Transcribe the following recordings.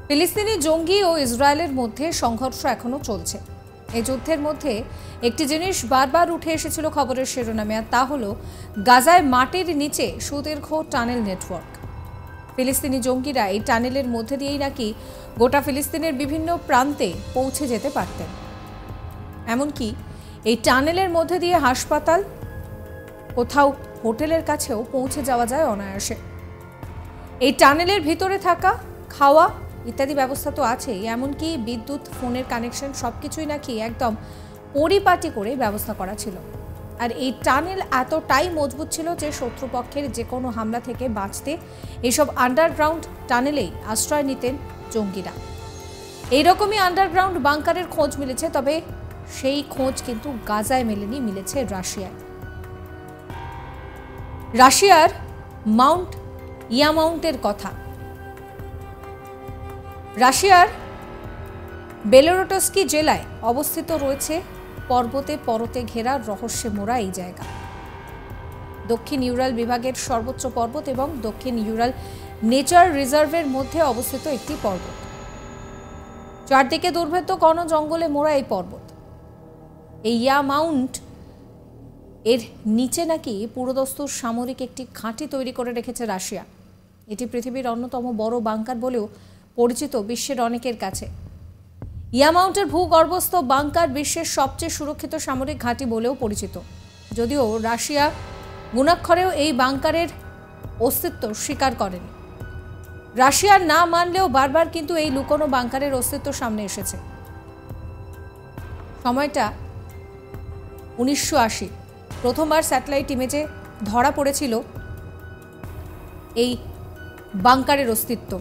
ফিলিস্তিনি জঙ্গি ও ইসরায়েলের মধ্যে সংঘর্ষ এখনো চলছে। এই যুদ্ধের মধ্যে একটি জিনিস বারবার উঠে এসেছিল খবরের শিরোনামে, আর তা হলো গাজায় মাটির নিচে সুদীর্ঘ টানেল নেটওয়ার্ক। ফিলিস্তিনি জঙ্গিরা এই টানেলের মধ্যে দিয়েই নাকি গোটা ফিলিস্তিনের বিভিন্ন প্রান্তে পৌঁছে যেতে পারতেন। এমনকি এই টানেলের মধ্যে দিয়ে হাসপাতাল, কোথাও হোটেলের কাছেও পৌঁছে যাওয়া যায় অনায়াসে। এই টানেলের ভিতরে থাকা খাওয়া ইত্যাদি ব্যবস্থা তো আছেই, এমনকি বিদ্যুৎ, ফোনের কানেকশন সবকিছুই নাকি একদম পরিপাটি করে ব্যবস্থা করা ছিল। আর এই টানেল এতটাই মজবুত ছিল যে শত্রুপক্ষের যে কোনো হামলা থেকে বাঁচতে এইসব আন্ডারগ্রাউন্ড টানেলেই আশ্রয় নিতেন জঙ্গিরা। এইরকমই আন্ডারগ্রাউন্ড বাংকারের খোঁজ মিলেছে, তবে সেই খোঁজ কিন্তু গাজায় মেলেনি, মিলেছে রাশিয়ায়। রাশিয়ার মাউন্ট ইয়ামাউন্টের কথা। রাশিয়ার বেলোরোটস্কি জেলায় অবস্থিত রয়েছে পর্বতে পরতে ঘেরা রহস্যে মোড়া এই জায়গা। দক্ষিণ ইউরাল বিভাগের সর্বোচ্চ পর্বত এবং দক্ষিণ ইউরাল নেচার রিজার্ভের মধ্যে অবস্থিত একটি পর্বত। চারদিকে দুর্ভেদ্য ঘন জঙ্গলে মোড়া এই পর্বত। এই ইয়ামাউন্ট এর নিচে নাকি পুরোদস্তুর সামরিক একটি ঘাঁটি তৈরি করে রেখেছে রাশিয়া। এটি পৃথিবীর অন্যতম বড় বাংকার বলেও পরিচিত বিশ্বের অনেকের কাছে। ইয়ামাউন্টের ভূগর্ভস্থ বাংকার বিশ্বের সবচেয়ে সুরক্ষিত সামরিক ঘাঁটি বলেও পরিচিত, যদিও রাশিয়া গুণাক্ষরেও এই বাংকারের অস্তিত্ব স্বীকার করেনি। রাশিয়ার না মানলেও বারবার কিন্তু এই লুকোনো বাংকারের অস্তিত্ব সামনে এসেছে। সময়টা 1980। প্রথমবার স্যাটেলাইট ইমেজে ধরা পড়েছিল এই বাংকারের অস্তিত্ব।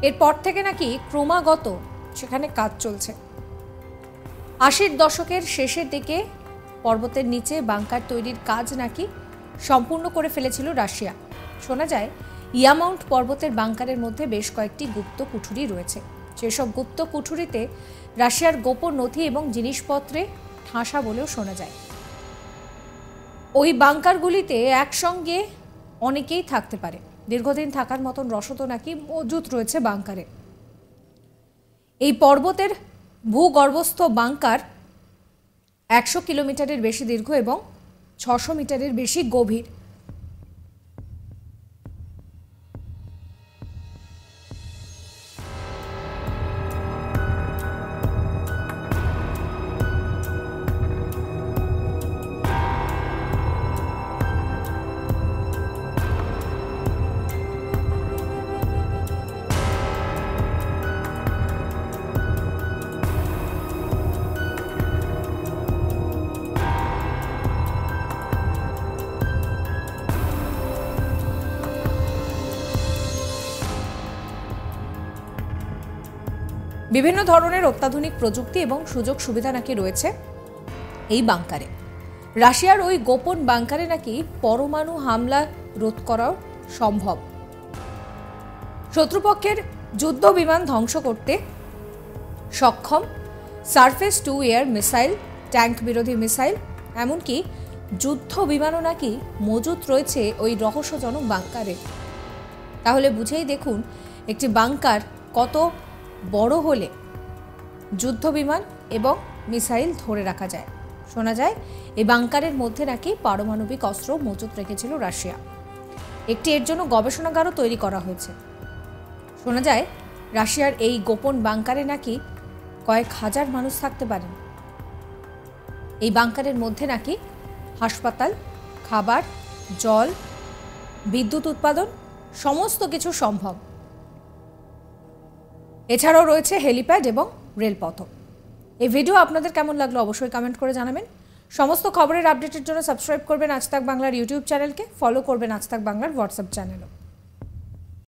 এরপর থেকে নাকি ক্রমাগত সেখানে কাজ চলছে। 80-র দশকের শেষের দিকে পর্বতের নিচে বাংকার তৈরির কাজ নাকি সম্পূর্ণ করে ফেলেছিল রাশিয়া। শোনা যায় ইয়ামাউন্ট পর্বতের বাংকারের মধ্যে বেশ কয়েকটি গুপ্ত কুঠুরি রয়েছে। সেসব গুপ্ত কুঠুরিতে রাশিয়ার গোপন নথি এবং জিনিসপত্রে ঠাসা বলেও শোনা যায়। ওই বাংকারগুলিতে একসঙ্গে অনেকেই থাকতে পারে। দীর্ঘদিন থাকার মতন রসদও নাকি মজুত রয়েছে বাংকারে। এই পর্বতের ভূগর্ভস্থ বাংকার 100 কিলোমিটারের বেশি দীর্ঘ এবং 600 মিটারের বেশি গভীর। বিভিন্ন ধরনের অত্যাধুনিক প্রযুক্তি এবং সুযোগ সুবিধা নাকি রয়েছে এই বাংকারে। রাশিয়ার ওই গোপন বাংকারে নাকি পরমাণু হামলা রোধ করাও সম্ভব। শত্রুপক্ষের যুদ্ধ বিমান ধ্বংস করতে সক্ষম surface two air missile, tank বিরোধী মিসাইল, এমনকি যুদ্ধ বিমানও নাকি মজুত রয়েছে ওই রহস্যজনক বাংকারে। তাহলে বুঝেই দেখুন একটি বাংকার কত বড় হলে যুদ্ধ বিমান এবং মিসাইল ধরে রাখা যায়। শোনা যায় এই বাংকারের মধ্যে নাকি পারমাণবিক অস্ত্র মজুত রেখেছিল রাশিয়া। একটি এর জন্য গবেষণাগারও তৈরি করা হয়েছে। শোনা যায় রাশিয়ার এই গোপন বাংকারে নাকি কয়েক হাজার মানুষ থাকতে পারেন। এই বাংকারের মধ্যে নাকি হাসপাতাল, খাবার, জল, বিদ্যুৎ উৎপাদন সমস্ত কিছু সম্ভব। এছাড়াও রয়েছে হেলিপ্যাড এবং রেলপথ। এই ভিডিও আপনাদের কেমন লাগলো অবশ্যই কমেন্ট করে জানাবেন। সমস্ত খবরের আপডেটের জন্য সাবস্ক্রাইব করবেন আজ তাক বাংলার ইউটিউব চ্যানেলকে, ফলো করবেন আজ তাক বাংলার হোয়াটসঅ্যাপ চ্যানেলও।